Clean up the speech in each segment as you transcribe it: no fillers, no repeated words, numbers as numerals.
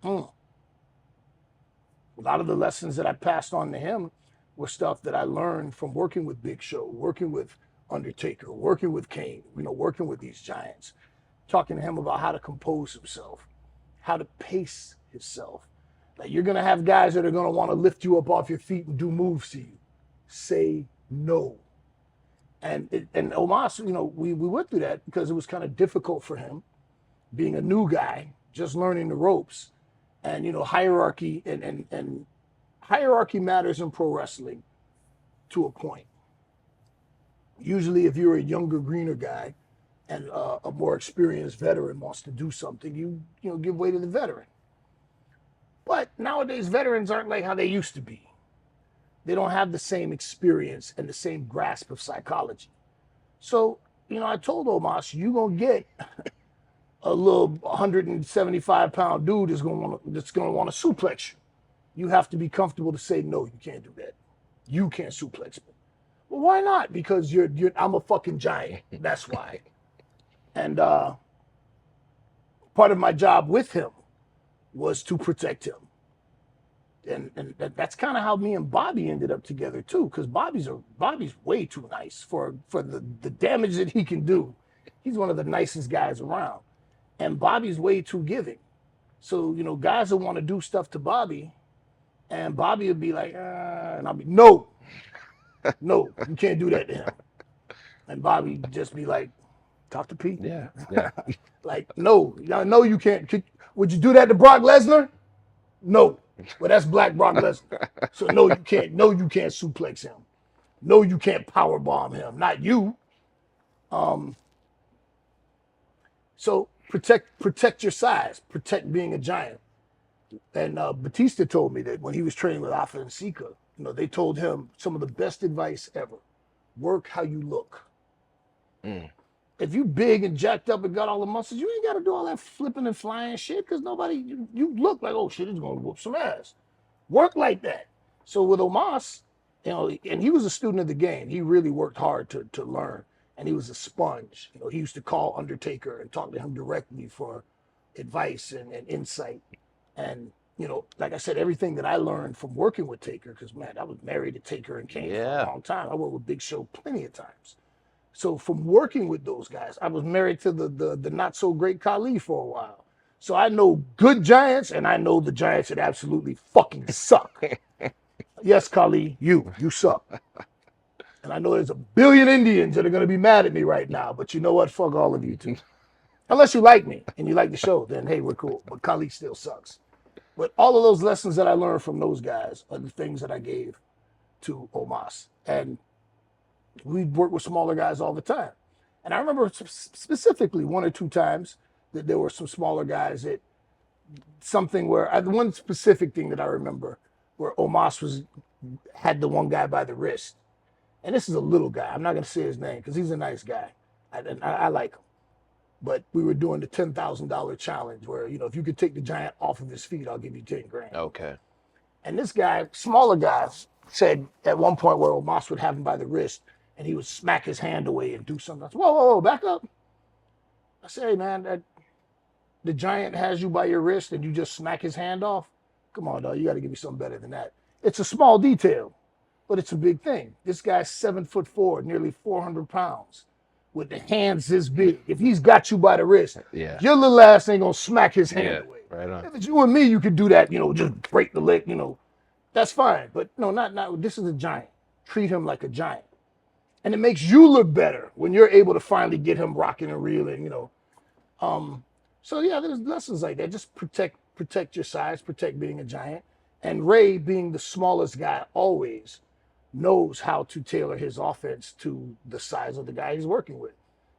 A lot of the lessons that I passed on to him were stuff that I learned from working with Big Show, working with Undertaker, working with Kane, working with these giants, talking to him about how to compose himself, how to pace himself. Like, you're going to have guys that are going to want to lift you up off your feet and do moves to you. Say no. And Omos, we went through that because it was kind of difficult for him, being a new guy, just learning the ropes. And, hierarchy and hierarchy matters in pro wrestling to a point. Usually, if you're a younger, greener guy and a more experienced veteran wants to do something, you give way to the veteran. But nowadays, veterans aren't like how they used to be. They don't have the same experience and the same grasp of psychology. So, I told Omos, you're going to get a little 175-pound dude that's going to want to suplex you. You have to be comfortable to say, no, you can't do that. You can't suplex me. Well, why not? Because I'm a fucking giant. That's why. And part of my job with him was to protect him. And that's kind of how me and Bobby ended up together too, because Bobby's way too nice for the damage that he can do. He's one of the nicest guys around. And Bobby's way too giving. So, guys will want to do stuff to Bobby, and Bobby would be like, and I'll be, no, you can't do that to him. And Bobby just be like, talk to Pete. Yeah. Like, no, you can't. Would you do that to Brock Lesnar? No. Well, that's Black Brock Lesnar. So no, you can't. No, you can't suplex him. No, you can't power bomb him. Not you. So protect your size. Protect being a giant. And Batista told me that when he was training with Afa and Sika, they told him some of the best advice ever: work how you look. If you big and jacked up and got all the muscles, you ain't got to do all that flipping and flying shit, because you look like, oh shit, it's going to whoop some ass. Work like that. So with Omos, and he was a student of the game. He really worked hard to learn, and he was a sponge. He used to call Undertaker and talk to him directly for advice and insight. And, like I said, everything that I learned from working with Taker, because, man, I was married to Taker and Kane for a long time. I worked with Big Show plenty of times. So from working with those guys, I was married to the not so great Khali for a while. So I know good giants, and I know the giants that absolutely fucking suck. Yes, Khali, you suck. And I know there's a billion Indians that are going to be mad at me right now, but you know what? Fuck all of you too. Unless you like me and you like the show, then hey, we're cool. But Khali still sucks. But all of those lessons that I learned from those guys are the things that I gave to Omos. And we'd work with smaller guys all the time. And I remember specifically one or two times that there were some smaller guys that the one specific thing that I remember where Omos had the one guy by the wrist. And this is a little guy. I'm not going to say his name because he's a nice guy. I like him. But we were doing the $10,000 challenge where, if you could take the giant off of his feet, I'll give you 10 grand. Okay. And this guy, smaller guy, said at one point where Omos would have him by the wrist, and he would smack his hand away and do something. I said, whoa, back up. I say, hey, man, the giant has you by your wrist and you just smack his hand off? Come on, dog, you got to give me something better than that. It's a small detail, but it's a big thing. This guy's 7'4", nearly 400 pounds, with the hands this big. If he's got you by the wrist, your little ass ain't going to smack his hand away. Right on. If it's you and me, you could do that, just break the leg, that's fine. But no, not this is a giant. Treat him like a giant. And it makes you look better when you're able to finally get him rocking and reeling, So yeah, there's lessons like that. Just protect your size, protect being a giant. And Ray, being the smallest guy always, knows how to tailor his offense to the size of the guy he's working with.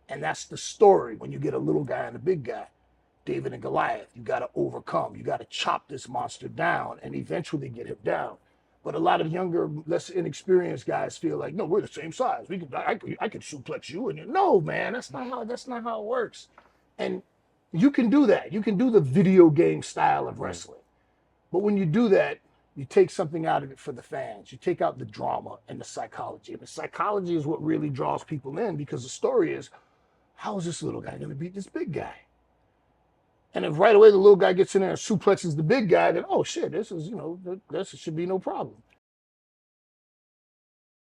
And that's the story when you get a little guy and a big guy. David and Goliath, you got to overcome. You got to chop this monster down and eventually get him down. But a lot of younger, less inexperienced guys feel like, no, we're the same size. I could suplex you. And no, man, that's not how it works. And you can do that. You can do the video game style of wrestling. But when you do that, you take something out of it for the fans. You take out the drama and the psychology. And the psychology is what really draws people in, because the story is, how is this little guy going to beat this big guy? And if right away the little guy gets in there and suplexes the big guy, then oh shit, this is, you know, this should be no problem.